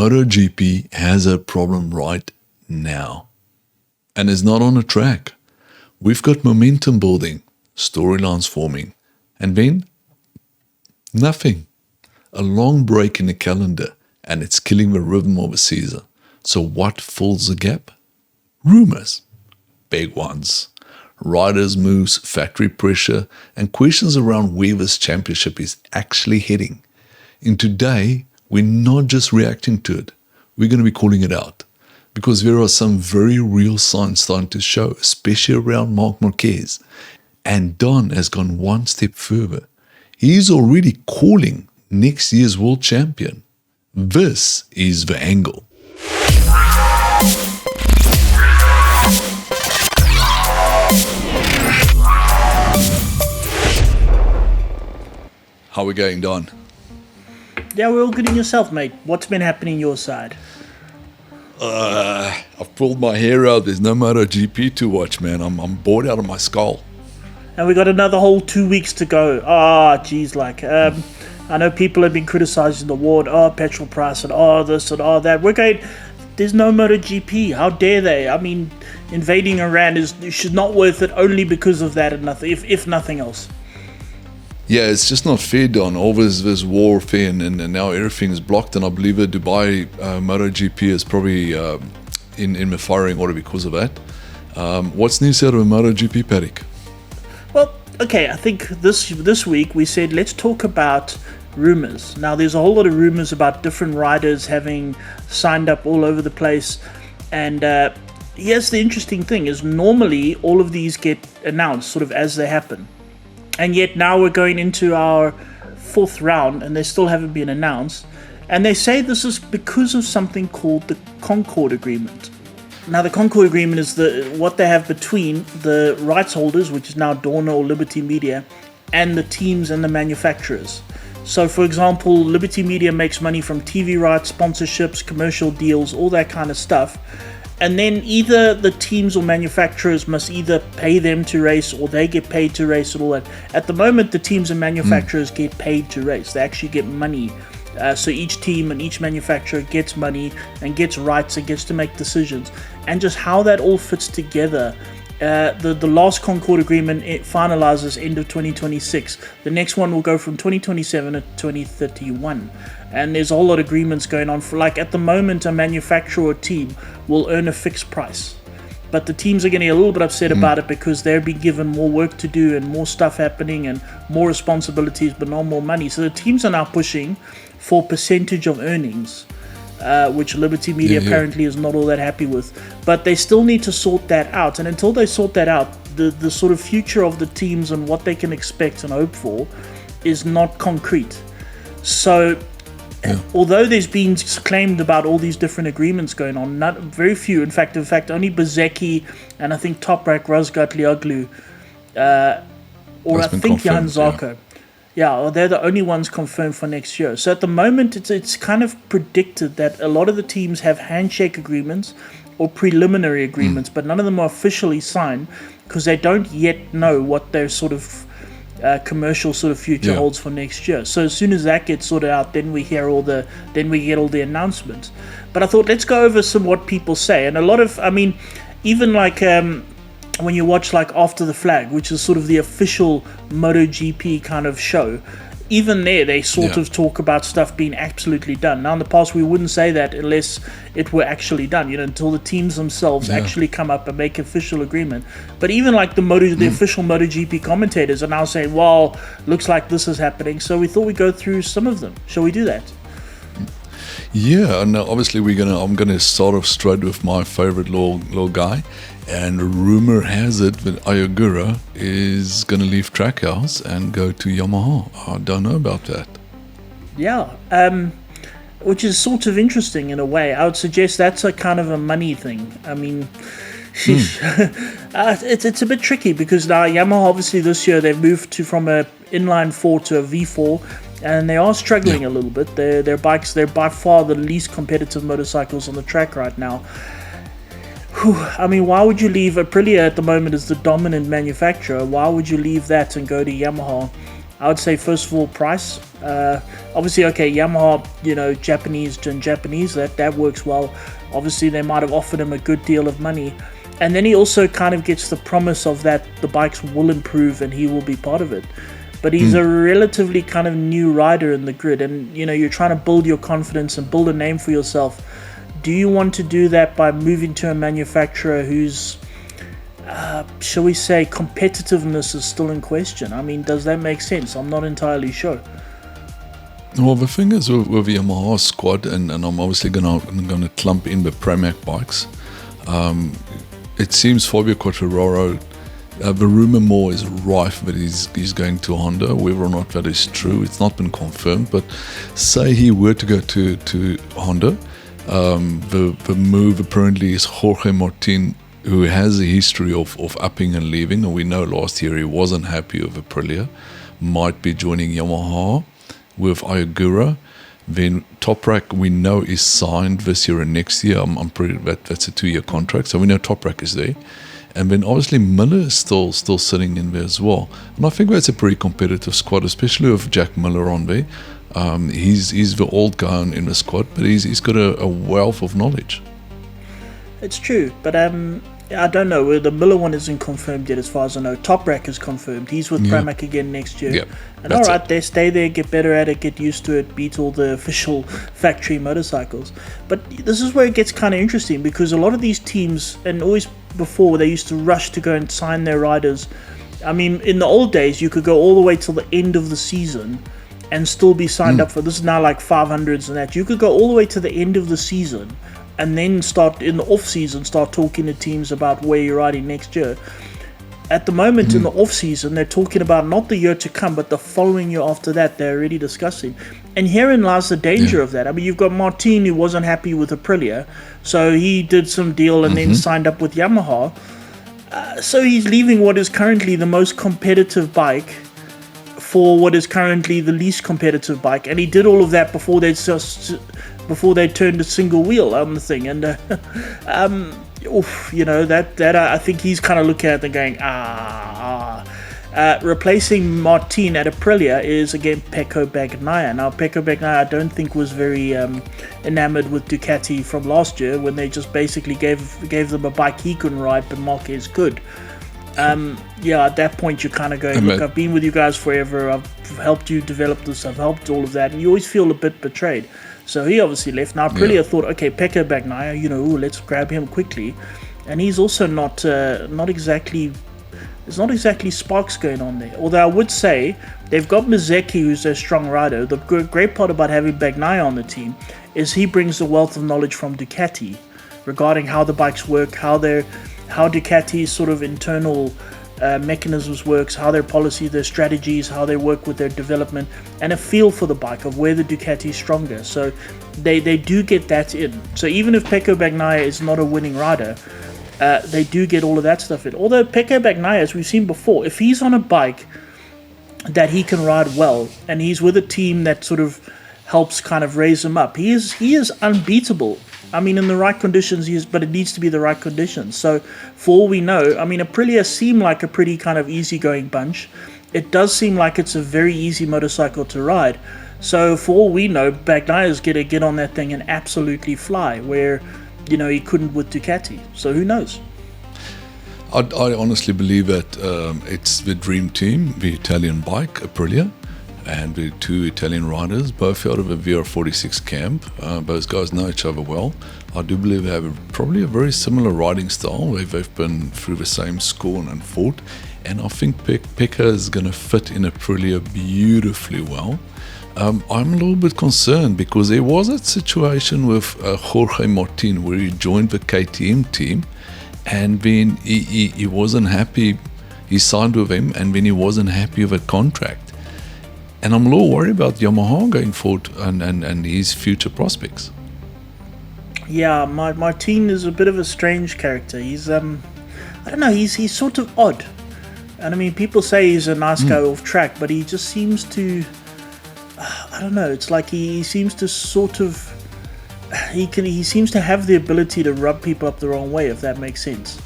MotoGP has a problem right now. And it's not on a track. We've got momentum building, storylines forming, and then nothing. A long break in the calendar, and it's killing the rhythm of a season. So what fills the gap? Rumours. Big ones. Riders' moves, factory pressure, and questions around where this championship is actually heading. And today, we're not just reacting to it. We're going to be calling it out. Because there are some very real signs starting to show, especially around Marquez. And Don has gone one step further. He's already calling next year's world champion. This is the angle. How are we going, Don? Yeah, we're all good in yourself, mate. What's been happening your side? I've pulled my hair out. There's no MotoGP to watch, man. I'm bored out of my skull. And we got another whole 2 weeks to go. Geez, I know people have been criticizing the award. Petrol price and this and that. We're going. There's no MotoGP. How dare they? I mean, invading Iran is not worth it only because of that and nothing, if nothing else. Yeah, it's just not fair, Don. All this warfare and now everything is blocked, and I believe that Dubai MotoGP is probably in the firing order because of that. What's news out of MotoGP, Paddock? Well, okay, I think this week we said let's talk about rumours. Now, there's a whole lot of rumours about different riders having signed up all over the place, and here's the interesting thing: is normally all of these get announced sort of as they happen. And yet now we're going into our fourth round and they still haven't been announced. And they say this is because of something called the Concorde Agreement. Now the Concorde Agreement is what they have between the rights holders, which is now Dorna or Liberty Media, and the teams and the manufacturers. So for example, Liberty Media makes money from TV rights, sponsorships, commercial deals, all that kind of stuff. And then either the teams or manufacturers must either pay them to race or they get paid to race and all that. At the moment, the teams and manufacturers get paid to race. They actually get money. So each team and each manufacturer gets money and gets rights and gets to make decisions. And just how that all fits together. The last Concorde Agreement, it finalizes end of 2026. The next one will go from 2027 to 2031. And there's a whole lot of agreements going on. For like at the moment, a manufacturer or team will earn a fixed price. But the teams are getting a little bit upset about it because they're being given more work to do and more stuff happening and more responsibilities, but not more money. So the teams are now pushing for percentage of earnings, which Liberty Media apparently is not all that happy with. But they still need to sort that out. And until they sort that out, the sort of future of the teams and what they can expect and hope for is not concrete. So although there's been claimed about all these different agreements going on, very few, in fact, only Bezecchi and I think Toprak Razgatlioglu, or I think Jan Zarco. Yeah, they're the only ones confirmed for next year. So at the moment, it's kind of predicted that a lot of the teams have handshake agreements or preliminary agreements, but none of them are officially signed because they don't yet know what their sort of commercial sort of future holds for next year. So as soon as that gets sorted out, then we get all the announcements. But I thought let's go over some what people say, and a lot of, I mean, even like when you watch like After the Flag, which is sort of the official MotoGP kind of show, even there they sort of talk about stuff being absolutely done. Now in the past we wouldn't say that unless it were actually done, until the teams themselves actually come up and make official agreement. But even like the official MotoGP commentators are now saying, well, looks like this is happening. So we thought we'd go through some of them. Shall we do that? Yeah, and obviously I'm gonna start off straight with my favorite little guy. And rumor has it that Ayagura is going to leave Trackhouse and go to Yamaha. I don't know about that. Yeah, which is sort of interesting in a way. I would suggest that's a kind of a money thing. I mean, it's a bit tricky because now Yamaha obviously this year they've moved from a inline 4 to a V4. And they are struggling a little bit. Their bikes, they're by far the least competitive motorcycles on the track right now. I mean, why would you leave Aprilia at the moment as the dominant manufacturer? Why would you leave that and go to Yamaha? I would say first of all price. Obviously, okay, Yamaha, Japanese and Japanese, that works well. Obviously, they might have offered him a good deal of money, and then he also kind of gets the promise of that the bikes will improve and he will be part of it. But he's a relatively kind of new rider in the grid, and you're trying to build your confidence and build a name for yourself. Do you want to do that by moving to a manufacturer whose shall we say, competitiveness is still in question? I mean, does that make sense? I'm not entirely sure. Well, the thing is with the Yamaha squad, and I'm obviously gonna clump in the Pramac bikes. It seems Fabio Quartararo, the rumor more is rife that he's going to Honda. Whether or not that is true, it's not been confirmed. But say he were to go to Honda, the move apparently is Jorge Martin, who has a history of upping and leaving, and we know last year he wasn't happy with Aprilia, might be joining Yamaha with Ayagura. Then Toprak we know is signed this year and next year. I'm pretty that's a 2-year contract, so we know Toprak is there. And then obviously Miller is still sitting in there as well. And I think that's a pretty competitive squad, especially with Jack Miller on there. He's the old guy in the squad, but he's got a wealth of knowledge. It's true, but I don't know. The Miller one isn't confirmed yet, as far as I know. Toprak is confirmed. He's with Pramac again next year. Yeah, and all right, they stay there, get better at it, get used to it, beat all the official factory motorcycles. But this is where it gets kind of interesting, because a lot of these teams, and always before, they used to rush to go and sign their riders. I mean, in the old days, you could go all the way till the end of the season and still be signed up for, this is now like 500s and that. You could go all the way to the end of the season and then start in the off season, start talking to teams about where you're riding next year. At the moment in the off season, they're talking about not the year to come, but the following year after that. They're already discussing, and herein lies the danger of that. I mean, you've got Martin, who wasn't happy with Aprilia, so he did some deal and then signed up with Yamaha. So he's leaving what is currently the most competitive bike for what is currently the least competitive bike, and he did all of that before they turned a single wheel on the thing. And that I think he's kind of looking at it and going, replacing Martin at Aprilia is again Pecco Bagnaia. Now Pecco Bagnaia I don't think was very enamored with Ducati from last year, when they just basically gave them a bike he couldn't ride but Marquez could. At that point you're kind of going, look, I've been with you guys forever, I've helped you develop this, I've helped all of that, and you always feel a bit betrayed. So he obviously left. Now Aprilia thought, okay, Pecco Bagnaia, let's grab him quickly, and he's also not exactly. There's not exactly sparks going on there. Although I would say they've got Mazecki, who's their strong rider. The great part about having Bagnaia on the team is he brings the wealth of knowledge from Ducati regarding how the bikes work, how Ducati's sort of internal mechanisms works, how their policy, their strategies, how they work with their development, and a feel for the bike of where the Ducati is stronger. So they do get that in. So even if Pecco Bagnaia is not a winning rider, they do get all of that stuff in. Although Pecco Bagnaia, as we've seen before, if he's on a bike that he can ride well, and he's with a team that sort of helps kind of raise him up, he is unbeatable. I mean, in the right conditions, but it needs to be the right conditions. So, for all we know, I mean, Aprilia seem like a pretty kind of easygoing bunch. It does seem like it's a very easy motorcycle to ride. So, for all we know, Bagnaia's going to get on that thing and absolutely fly, where, he couldn't with Ducati. So, who knows? I honestly believe that it's the dream team, the Italian bike, Aprilia, and the 2 Italian riders, both out of a VR46 camp. Those guys know each other well. I do believe they have probably a very similar riding style. They've been through the same school and fought. And I think Pecco is going to fit in Aprilia beautifully well. I'm a little bit concerned because there was a situation with Jorge Martin where he joined the KTM team, and then he wasn't happy. He signed with him, and then he wasn't happy with a contract. And I'm a little worried about Yamaha going forward and his future prospects. Yeah, Martin is a bit of a strange character. He's I don't know, he's sort of odd. And I mean, people say he's a nice guy off track, but he just seems to, I don't know, it's like he seems to sort of, he seems to have the ability to rub people up the wrong way, if that makes sense.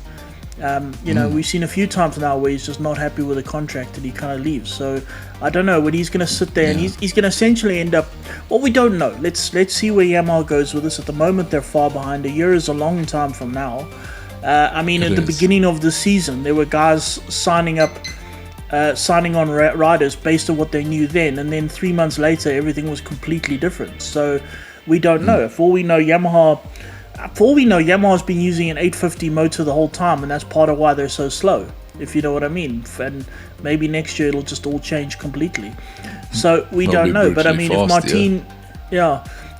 We've seen a few times now where he's just not happy with the contract and he kind of leaves. So I don't know when he's going to sit there and he's going to essentially end up. Well, we don't know. Let's see where Yamaha goes with this. At the moment, they're far behind. A year is a long time from now. At the beginning of the season, there were guys signing on riders based on what they knew then, and then 3 months later, everything was completely different. So we don't know. For all we know, Yamaha's been using an 850 motor the whole time, and that's part of why they're so slow, if you know what I mean. And maybe next year it'll just all change completely. So we don't know. But I mean, if Martin,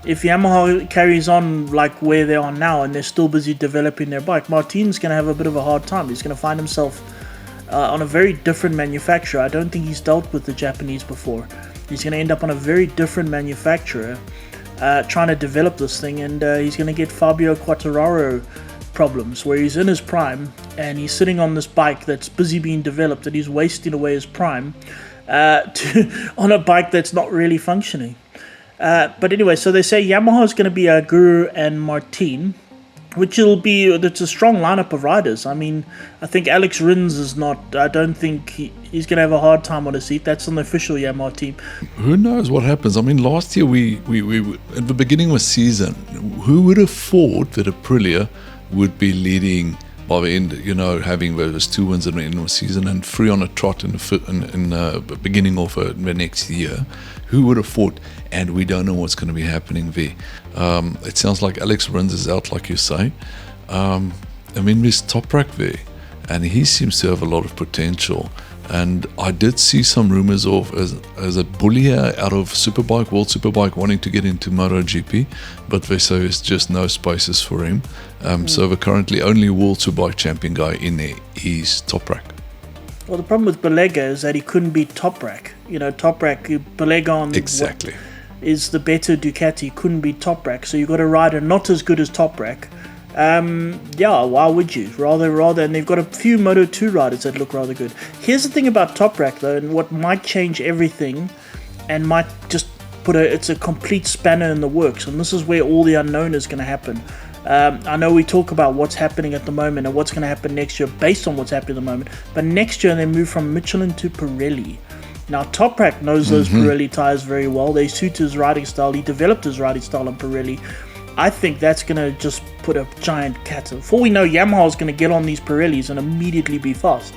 if Yamaha carries on like where they are now and they're still busy developing their bike, Martin's going to have a bit of a hard time. He's going to find himself on a very different manufacturer. I don't think he's dealt with the Japanese before. He's going to end up on a very different manufacturer trying to develop this thing, and he's going to get Fabio Quartararo problems where he's in his prime and he's sitting on this bike that's busy being developed and he's wasting away his prime on a bike that's not really functioning. But anyway, so they say Yamaha is going to be Guru and Martin, it's a strong lineup of riders. I mean, I think Alex Rins is not. I don't think he's going to have a hard time on a seat. That's on the official Yamaha team. Who knows what happens? I mean, last year we at the beginning of the season, who would have thought that Aprilia would be leading by the end? Having those 2 wins at the end of the season and 3 on a trot in the beginning of the next year. Who would have thought? And we don't know what's going to be happening there. It sounds like Alex Rins is out, like you say. There's Toprak there, and he seems to have a lot of potential. And I did see some rumors of as a Bullier out of Superbike, World Superbike, wanting to get into MotoGP, but they say there's just no spaces for him. So the currently only World Superbike champion guy in there is Toprak. Well, the problem with Balega is that he couldn't beat Toprak. Balega on exactly is the better Ducati, couldn't beat Toprak. So you've got a rider not as good as Toprak. Why would you? Rather, and they've got a few Moto2 riders that look rather good. Here's the thing about Toprak, though, and what might change everything and might just it's a complete spanner in the works, and this is where all the unknown is going to happen. I know we talk about what's happening at the moment and what's going to happen next year based on what's happening at the moment, but next year they move from Michelin to Pirelli. Now, Toprak knows those Pirelli tyres very well. They suit his riding style. He developed his riding style on Pirelli. I think that's going to just put a giant cat. Before we know, Yamaha is going to get on these Pirellis and immediately be fast.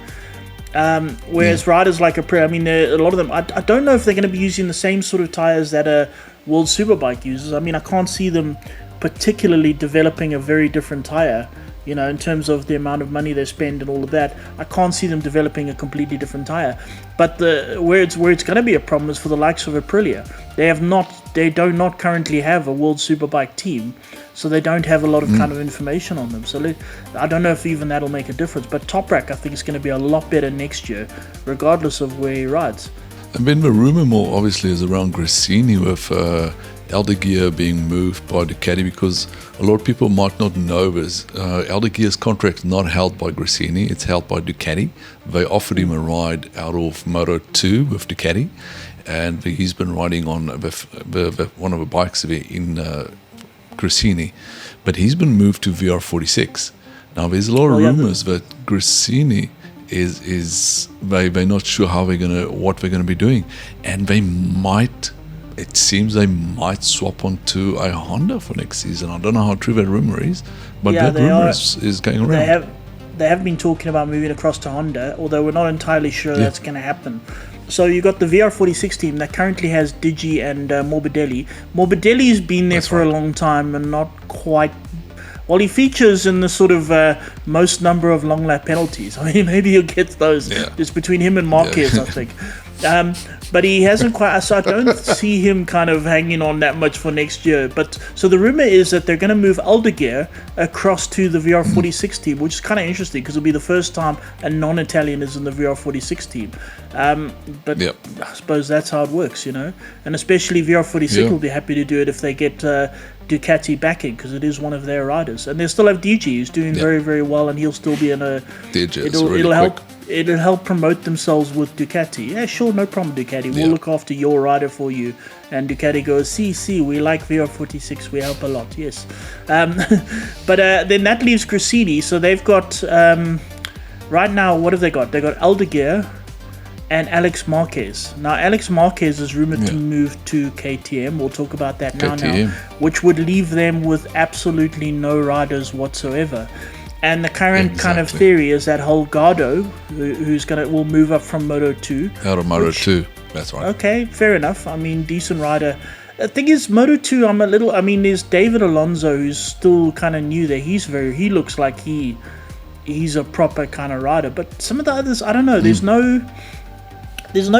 Whereas riders like Aprilia, a lot of them, I don't know if they're going to be using the same sort of tyres that a World Superbike uses. I mean, I can't see them particularly developing a very different tyre, in terms of the amount of money they spend and all of that. I can't see them developing a completely different tyre. But where it's going to be a problem is for the likes of Aprilia. They do not currently have a World Superbike team, so they don't have a lot of kind of information on them. So I don't know if even that'll make a difference. But Toprak, I think, is going to be a lot better next year, regardless of where he rides. And then the rumour more obviously is around Gresini with Aldegear being moved by Ducati, because a lot of people might not know this. Aldegear's contract is not held by Gresini, it's held by Ducati. They offered him a ride out of Moto2 with Ducati, and he's been riding on one of the bikes in Gresini, but he's been moved to VR46. Now there's a lot of rumours that Gresini they're not sure what they're gonna be doing, and it seems they might swap onto a Honda for next season. I don't know how true that rumor is, but that rumor is going around. They have been talking about moving across to Honda, although we're not entirely sure that's going to happen. So you got the VR46 team that currently has Digi and Morbidelli. Morbidelli's been there for a long time and not quite. Well, he features in the sort of most number of long lap penalties. I mean, maybe he'll get those. It's between him and Marquez, I think. But he hasn't quite, so I don't see him kind of hanging on that much for next year. But so the rumor is that they're going to move Aldegear across to the VR46 team, which is kind of interesting because it'll be the first time a non-Italian is in the VR46 team. But I suppose that's how it works, and especially VR46 will be happy to do it if they get Ducati backing, because it is one of their riders, and they still have DG who's doing very, very well, and he'll still be in a. It'll help promote themselves with Ducati. Yeah, sure, no problem, Ducati. We'll look after your rider for you. And Ducati goes, see, we like VR46. We help a lot, yes. But then that leaves Gresini. So they've got right now, what have they got? They got Aldeguer and Alex Marquez. Now, Alex Marquez is rumored to move to KTM. We'll talk about that now, which would leave them with absolutely no riders whatsoever. And the current kind of theory is that Holgado, will move up from Moto 2. Out of Moto 2, that's right. Okay, fair enough. I mean, decent rider. The thing is, Moto 2, there's David Alonso, who's still kind of new there. He looks like he's a proper kind of rider. But some of the others, I don't know. There's no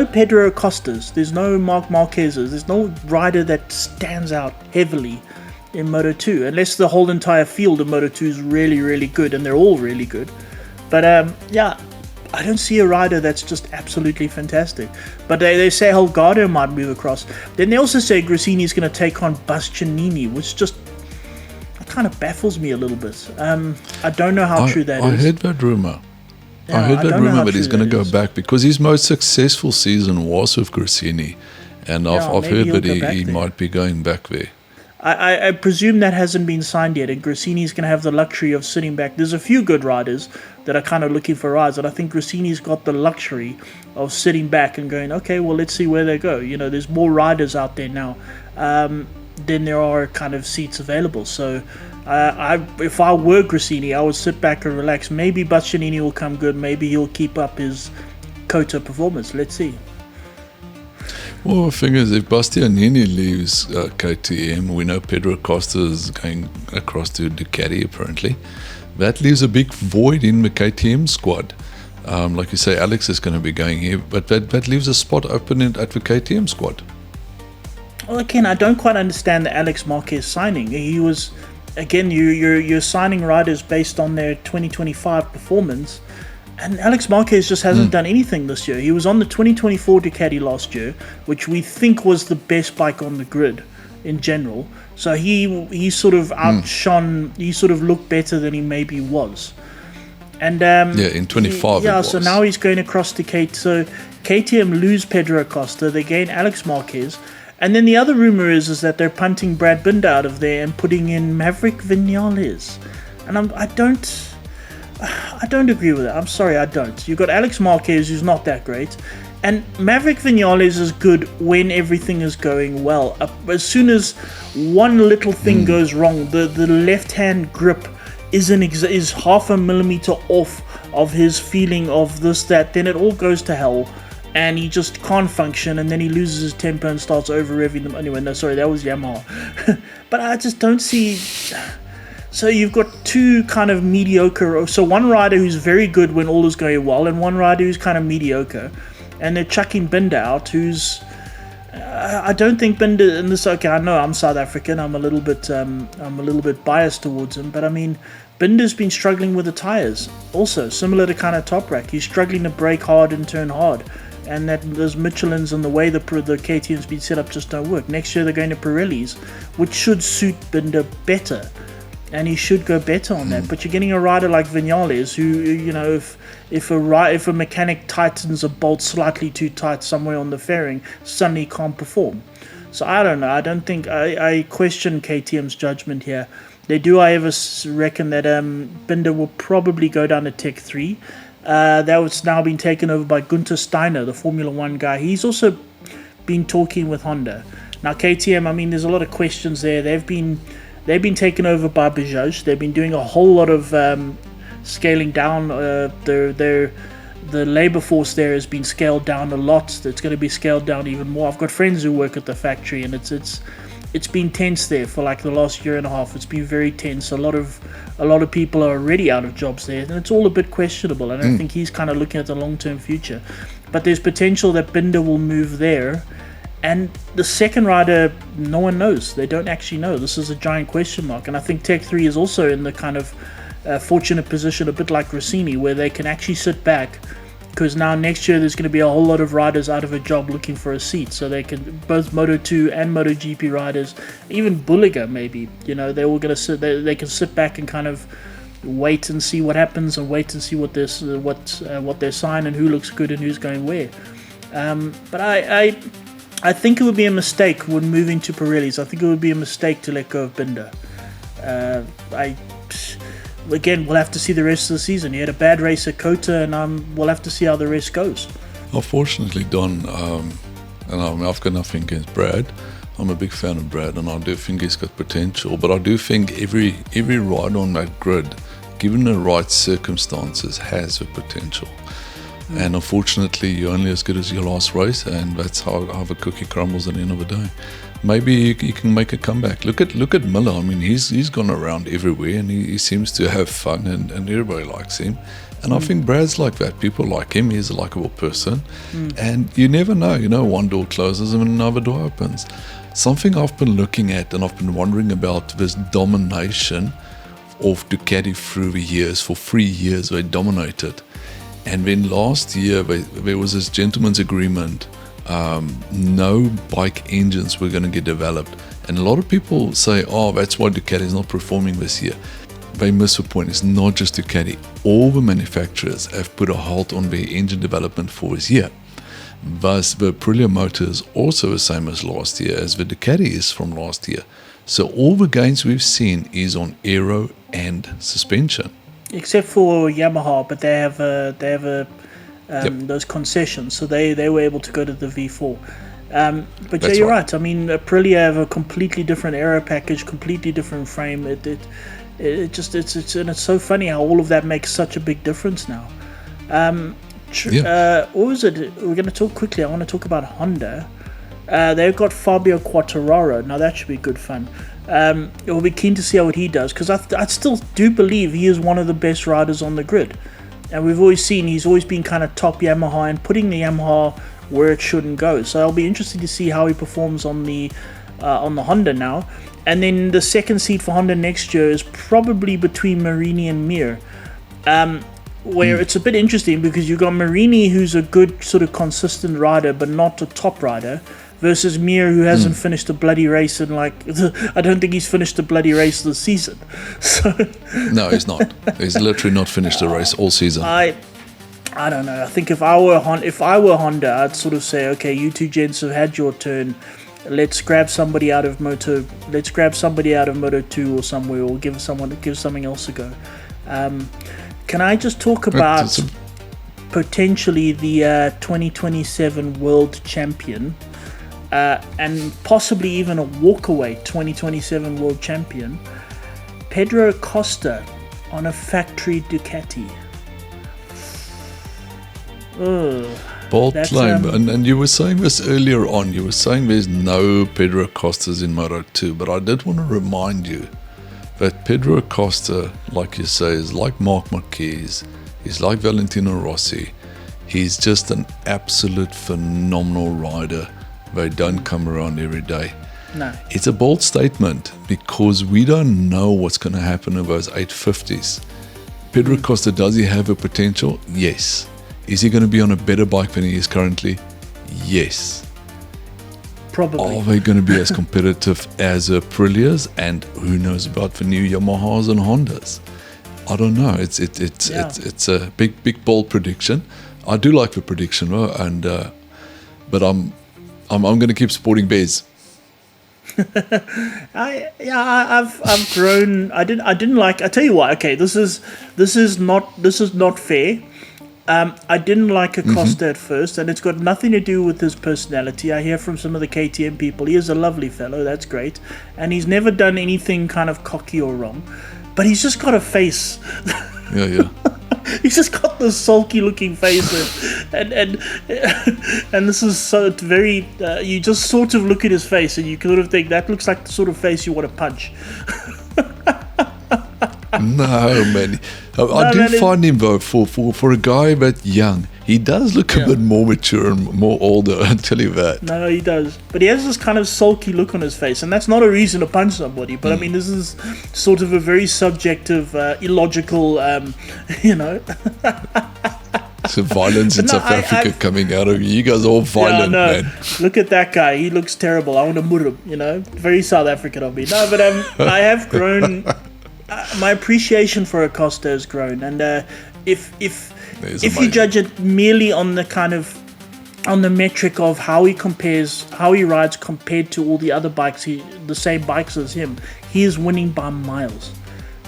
Pedro Acostas. There's no Marc Marquez's. There's no rider that stands out heavily in Moto 2, unless the whole entire field of Moto 2 is really, really good, and they're all really good. But I don't see a rider that's just absolutely fantastic. But they say Holgado might move across. Then they also say Gresini is going to take on Bastianini, which just kind of baffles me a little bit. I don't know how true that is. I heard that rumor. But he's going to go back because his most successful season was with Gresini, and I've heard that he might be going back there. I presume that hasn't been signed yet, and Gresini's going to have the luxury of sitting back. There's a few good riders that are kind of looking for rides, and I think Gresini's got the luxury of sitting back and going, okay, well, let's see where they go. There's more riders out there now than there are kind of seats available. So if I were Gresini, I would sit back and relax. Maybe Bastianini will come good. Maybe he'll keep up his Kota performance. Let's see. Well, the thing is, if Bastianini leaves KTM, we know Pedro Acosta is going across to Ducati, apparently. That leaves a big void in the KTM squad. Like you say, Alex is going to be going here, but that leaves a spot open at the KTM squad. Well, again, I don't quite understand the Alex Marquez signing. He was, again, you're signing riders based on their 2025 performance. And Alex Marquez just hasn't done anything this year. He was on the 2024 Ducati last year, which we think was the best bike on the grid in general. So he sort of outshone, he sort of looked better than he maybe was. And in 25 so now he's going across to So KTM lose Pedro Acosta, they gain Alex Marquez. And then the other rumor is that they're punting Brad Binder out of there and putting in Maverick Vinales. And I don't agree with it. I'm sorry, I don't. You've got Alex Marquez, who's not that great, and Maverick Vinales is good when everything is going well. As soon as one little thing goes wrong, the left-hand grip is half a millimeter off of his feeling of this, that, then it all goes to hell, and he just can't function, and then he loses his temper and starts over-revving them. Anyway, no, sorry, that was Yamaha. But I just don't see... So you've got two kind of mediocre... So one rider who's very good when all is going well, and one rider who's kind of mediocre. And they're chucking Binder out, who's... I don't think Binder in this... Okay, I know I'm South African. I'm a little bit biased towards him. But I mean, Binder's been struggling with the tyres. Also, similar to kind of Toprak. He's struggling to brake hard and turn hard. And that those Michelins and the way the KTM's been set up just don't work. Next year they're going to Pirellis, which should suit Binder better. And he should go better on that. But you're getting a rider like Vinales, who, if a mechanic tightens a bolt slightly too tight somewhere on the fairing, suddenly can't perform. So I don't know. I don't think... I question KTM's judgment here. They do, however, reckon that Binder will probably go down to Tech 3. That was now been taken over by Gunther Steiner, the Formula 1 guy. He's also been talking with Honda. Now, KTM, I mean, there's a lot of questions there. They've been taken over by Bajaj. They've been doing a whole lot of scaling down. The labour force there has been scaled down a lot. It's going to be scaled down even more. I've got friends who work at the factory, and it's been tense there for like the last year and a half. It's been very tense. A lot of people are already out of jobs there, and it's all a bit questionable. And I think he's kind of looking at the long-term future. But there's potential that Binder will move there. And the second rider, no one knows. They don't actually know. This is a giant question mark. And I think Tech 3 is also in the kind of fortunate position, a bit like Gresini, where they can actually sit back, because now next year there's going to be a whole lot of riders out of a job looking for a seat. So they can, both Moto2 and MotoGP riders, even Bulliger maybe, they're all going to sit, they can sit back and kind of wait and see what happens, and wait and see what they sign and who looks good and who's going where. But I think it would be a mistake when moving to Pirellis. I think it would be a mistake to let go of Binder. again, we'll have to see the rest of the season. He had a bad race at Kota, and we'll have to see how the rest goes. Unfortunately, Don, and I've got nothing against Brad. I'm a big fan of Brad, and I do think he's got potential. But I do think every rider on that grid, given the right circumstances, has a potential. And unfortunately, you're only as good as your last race, and that's how the cookie crumbles at the end of the day. Maybe he can make a comeback. Look at Miller. I mean, he's gone around everywhere, and he seems to have fun, and everybody likes him. And I think Brad's like that. People like him. He's a likable person. And you never know. One door closes and another door opens. Something I've been looking at, and I've been wondering about, this domination of Ducati through the years. For 3 years, they dominated. And then last year, there was this gentleman's agreement. No bike engines were going to get developed. And a lot of people say, that's why Ducati is not performing this year. They miss the point. It's not just Ducati. All the manufacturers have put a halt on their engine development for this year. Thus, the Aprilia motor is also the same as last year, as the Ducati is from last year. So all the gains we've seen is on aero and suspension. Except for Yamaha, but they have those concessions, so they were able to go to the V4. But That's you're right. right. I mean, Aprilia have a completely different aero package, completely different frame. It's so funny how all of that makes such a big difference now. What was it? We're going to talk quickly. I want to talk about Honda. They've got Fabio Quartararo. Now that should be good fun. We'll be keen to see what he does, because I still do believe he is one of the best riders on the grid. And we've always seen he's always been kind of top Yamaha and putting the Yamaha where it shouldn't go. So I'll be interested to see how he performs on the Honda now. And then the second seat for Honda next year is probably between Marini and Mir. Where it's a bit interesting, because you've got Marini, who's a good sort of consistent rider but not a top rider, versus Mir, who hasn't finished a bloody race in I don't think he's finished a bloody race this season. So No, he's not. He's literally not finished a race all season. I don't know. I think if I were Honda, I'd sort of say, okay, you two gents have had your turn. Let's grab somebody out of Moto 2 or somewhere, or give something else a go. Can I just talk about potentially the 2027 world champion, and possibly even a walkaway 2027 world champion, Pedro Acosta on a factory Ducati? Bold claim. And you were saying this earlier on. You were saying there's no Pedro Acostas in Moto 2, but I did want to remind you that Pedro Acosta, like you say, is like Marquez. He's like Valentino Rossi. He's just an absolute phenomenal rider. They don't come around every day. No. It's a bold statement, because we don't know what's going to happen in those 850s. Pedro Acosta, does he have a potential? Yes. Is he going to be on a better bike than he is currently? Yes. Probably. Are they going to be as competitive as Aprilias? And who knows about the new Yamahas and Hondas? I don't know. It's a big bold prediction. I do like the prediction, but I'm going to keep supporting Bez. I've grown. I didn't like. I tell you what. Okay, this is not fair. I didn't like Acosta at first, and it's got nothing to do with his personality. I hear from some of the KTM people, he is a lovely fellow, that's great, and he's never done anything kind of cocky or wrong, but he's just got a face. Yeah. He's just got this sulky looking face, and this is so very. You just sort of look at his face, and you sort of think that looks like the sort of face you want to punch. No, man. I do find him, though, for a guy that young, he does look a bit more mature and more older, I'll tell you that. No, he does. But he has this kind of sulky look on his face, and that's not a reason to punch somebody. But I mean, this is sort of a very subjective, illogical, So violence in South Africa coming out of you. You guys are all violent, man. Look at that guy. He looks terrible. I want to murder him, Very South African of me. No, but I have grown. My appreciation for Acosta has grown, and if you judge it merely on the metric of how he rides compared to all the other bikes, the same bikes as him, he is winning by miles.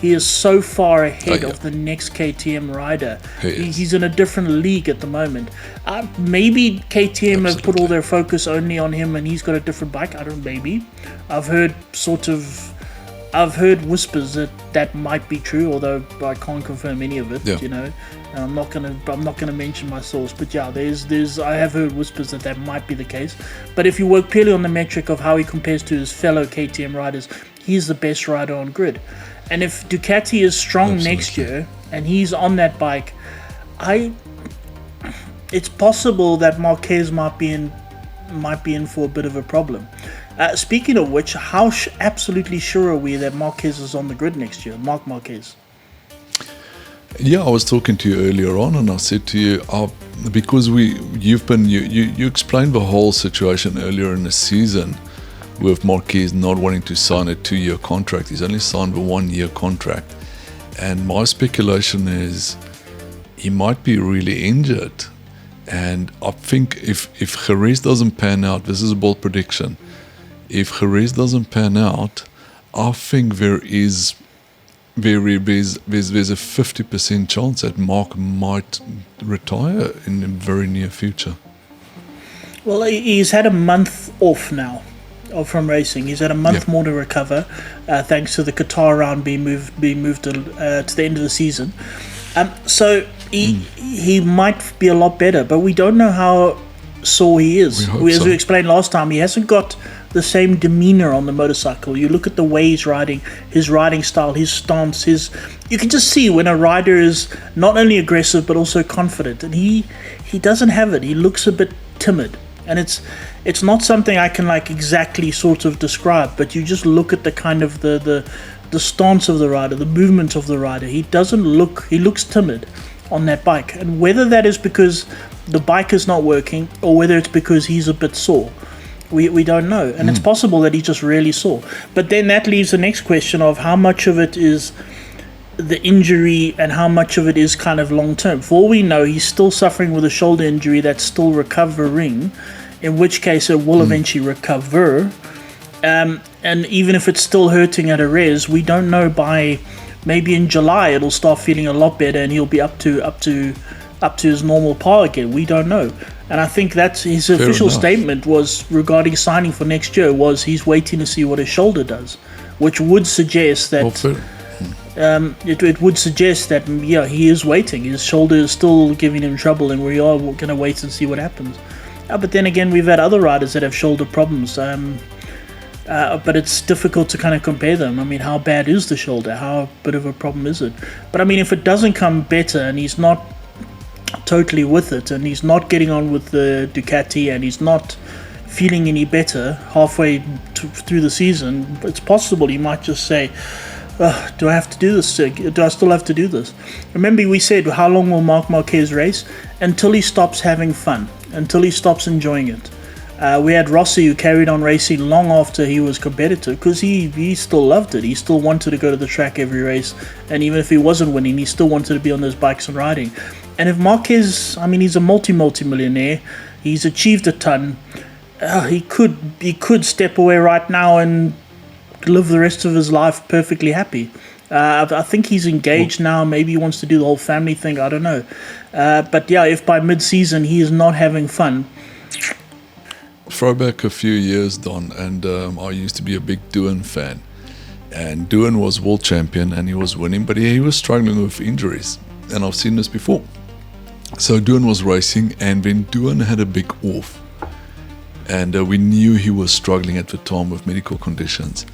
He is so far ahead yeah. of the next KTM rider. He is. He's in a different league at the moment. Maybe KTM have put all their focus only on him and he's got a different bike. I don't know, maybe. I've heard whispers that might be true, although I can't confirm any of it. Yeah. You know, I'm not gonna mention my source, but yeah, I have heard whispers that might be the case. But if you work purely on the metric of how he compares to his fellow KTM riders, he's the best rider on grid. And if Ducati is strong next year and he's on that bike, it's possible that Marquez might be in for a bit of a problem. Speaking of which, how absolutely sure are we that Marquez is on the grid next year? Marc Marquez. Yeah, I was talking to you earlier on, and I said to you, because you explained the whole situation earlier in the season with Marquez not wanting to sign a 2-year contract. He's only signed a 1-year contract, and my speculation is he might be really injured. And I think if Jerez doesn't pan out, this is a bold prediction. If Jerez doesn't pan out, I think there's a 50% chance that Marc might retire in the very near future. Well, he's had a month off now from racing. He's had a month more to recover, thanks to the Qatar round being moved to the end of the season. So he might be a lot better, but we don't know how sore he is. As we explained last time, he hasn't got the same demeanor on the motorcycle. You look at the way he's riding, his riding style, his stance, you can just see when a rider is not only aggressive but also confident, and he doesn't have it. He looks a bit timid, and it's not something I can like exactly sort of describe, but you just look at the kind of the stance of the rider, the movement of the rider. He looks timid on that bike, and whether that is because the bike is not working or whether it's because he's a bit sore, we don't know. And it's possible that he's just really sore. But then that leaves the next question of how much of it is the injury and how much of it is kind of long term. For all we know, he's still suffering with a shoulder injury that's still recovering, in which case it will eventually recover. And even if it's still hurting at a res, we don't know. By maybe in July it'll start feeling a lot better and he'll be up to his normal par again. We don't know. And I think that's his official statement was regarding signing for next year was he's waiting to see what his shoulder does, which would suggest that it would suggest that he is waiting. His shoulder is still giving him trouble, and we are going to wait and see what happens. But then again, we've had other riders that have shoulder problems. But it's difficult to kind of compare them. I mean, how bad is the shoulder? How bit of a problem is it? But I mean, if it doesn't come better and he's not totally with it and he's not getting on with the Ducati and he's not feeling any better halfway through the season, it's possible he might just say, do I have to do this? Do I still have to do this? Remember, we said, how long will Marc Marquez race? Until he stops having fun, until he stops enjoying it. We had Rossi, who carried on racing long after he was competitive because he still loved it. He still wanted to go to the track every race, and even if he wasn't winning, he still wanted to be on those bikes and riding. And if Marquez, I mean, he's a multi-millionaire, he's achieved a ton. He could step away right now and live the rest of his life perfectly happy. I think he's engaged now. Maybe he wants to do the whole family thing. I don't know. But yeah, if by mid-season he is not having fun. Throw back a few years, Don, and I used to be a big Doohan fan. And Doohan was world champion and he was winning, but he was struggling with injuries. And I've seen this before. So Doohan was racing, and then Doohan had a big off. And we knew he was struggling at the time with medical conditions.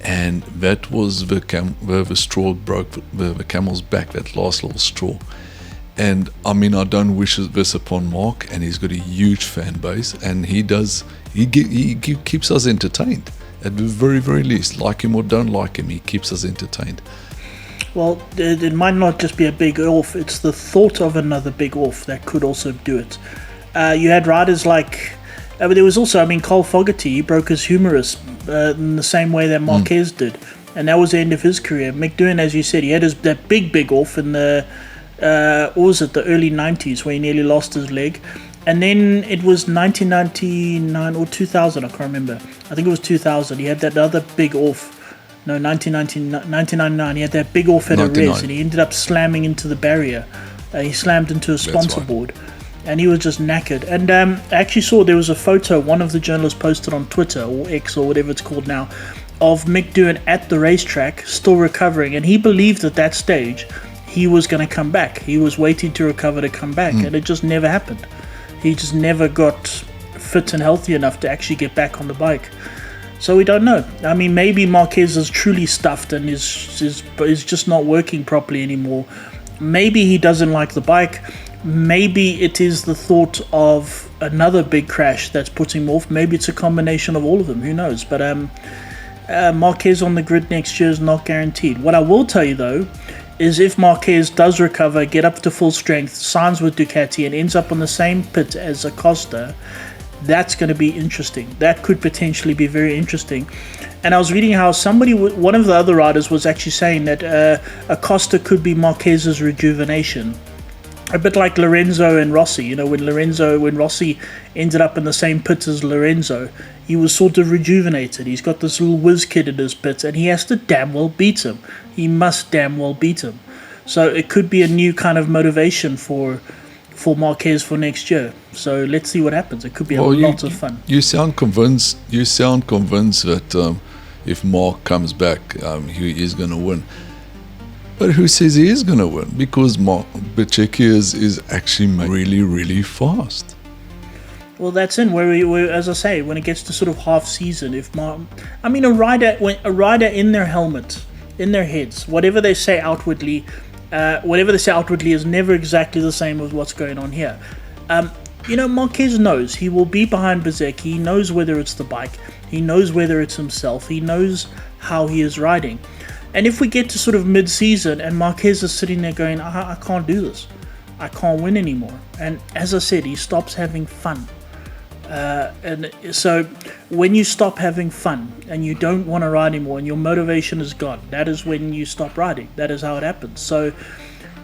And that was where the straw broke the camel's back, that last little straw. And I mean, I don't wish this upon Marc, and he's got a huge fan base, and he keeps us entertained. At the very, very least, like him or don't like him, he keeps us entertained. Well, it might not just be a big off, it's the thought of another big off that could also do it. You had riders like, but there was also, I mean, Cole Fogarty, he broke his humerus in the same way that Marquez did, and that was the end of his career. McDoohan, as you said, he had that big off in the the early 90s where he nearly lost his leg. And then it was 1999 or 2000, I can't remember. I think it was 2000. He had that other big off No, 1999. He had that big off at a 99. res, and he ended up slamming into the barrier. He slammed into a sponsor right. board, and he was just knackered. And I actually saw there was a photo one of the journalists posted on Twitter, or X, or whatever it's called now, of Mick Doohan at the racetrack, still recovering, and he believed at that stage he was going to come back. He was waiting to recover to come back, and it just never happened. He just never got fit and healthy enough to actually get back on the bike. So we don't know. I mean, maybe Marquez is truly stuffed and is just not working properly anymore. Maybe he doesn't like the bike. Maybe it is the thought of another big crash that's putting him off. Maybe it's a combination of all of them. Who knows? But Marquez on the grid next year is not guaranteed. What I will tell you, though, is if Marquez does recover, get up to full strength, signs with Ducati, and ends up on the same pit as Acosta, that's going to be interesting. That could potentially be very interesting. And I was reading how one of the other riders was actually saying that Acosta could be Marquez's rejuvenation. A bit like Lorenzo and Rossi. You know, when Rossi ended up in the same pit as Lorenzo, he was sort of rejuvenated. He's got this little whiz kid in his pit, and he has to damn well beat him. He must damn well beat him. So it could be a new kind of motivation for Marquez for next year. So let's see what happens. It could be a lot of fun. You sound convinced. You sound convinced that if Mark comes back, he is going to win. But who says he is going to win? Because Bececchi is actually really, really fast. Well, that's in where we, as I say, when it gets to sort of half season, a rider in their helmet, in their heads, whatever they say outwardly is never exactly the same as what's going on here. Marquez knows he will be behind Bececchi. He knows whether it's the bike. He knows whether it's himself. He knows how he is riding. And if we get to sort of mid-season and Marquez is sitting there going, I can't do this. I can't win anymore. And as I said, he stops having fun. And so when you stop having fun and you don't want to ride anymore and your motivation is gone, that is when you stop riding. That is how it happens. So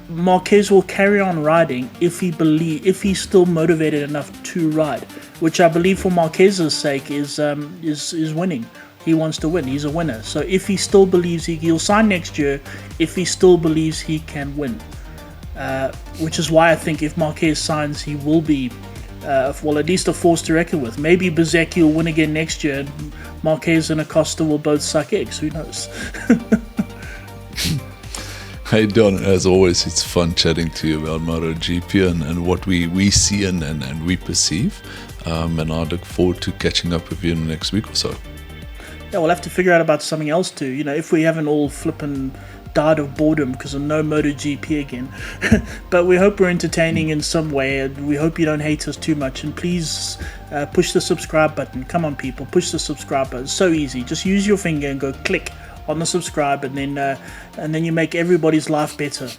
Marquez will carry on riding if he's still motivated enough to ride, which I believe for Marquez's sake is winning. He wants to win. He's a winner. So if he still believes he'll sign next year, if he still believes he can win, which is why I think if Marquez signs, he will be, at least a force to reckon with. Maybe Bececchi will win again next year, and Marquez and Acosta will both suck eggs. Who knows? Hey Don, as always, it's fun chatting to you about MotoGP and what we see and we perceive. And I look forward to catching up with you in the next week or so. Yeah, we'll have to figure out about something else too. If we haven't all flippin' died of boredom because of no MotoGP again. But we hope we're entertaining in some way, and we hope you don't hate us too much. And please push the subscribe button. Come on, people, push the subscribe button. It's so easy. Just use your finger and go click on the subscribe, and then you make everybody's life better.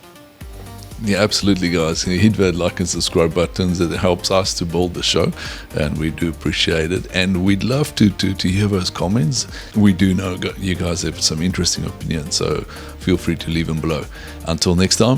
Yeah, absolutely, guys. Hit that like and subscribe buttons. It helps us to build the show, and we do appreciate it. And we'd love to hear those comments. We do know you guys have some interesting opinions, so feel free to leave them below. Until next time.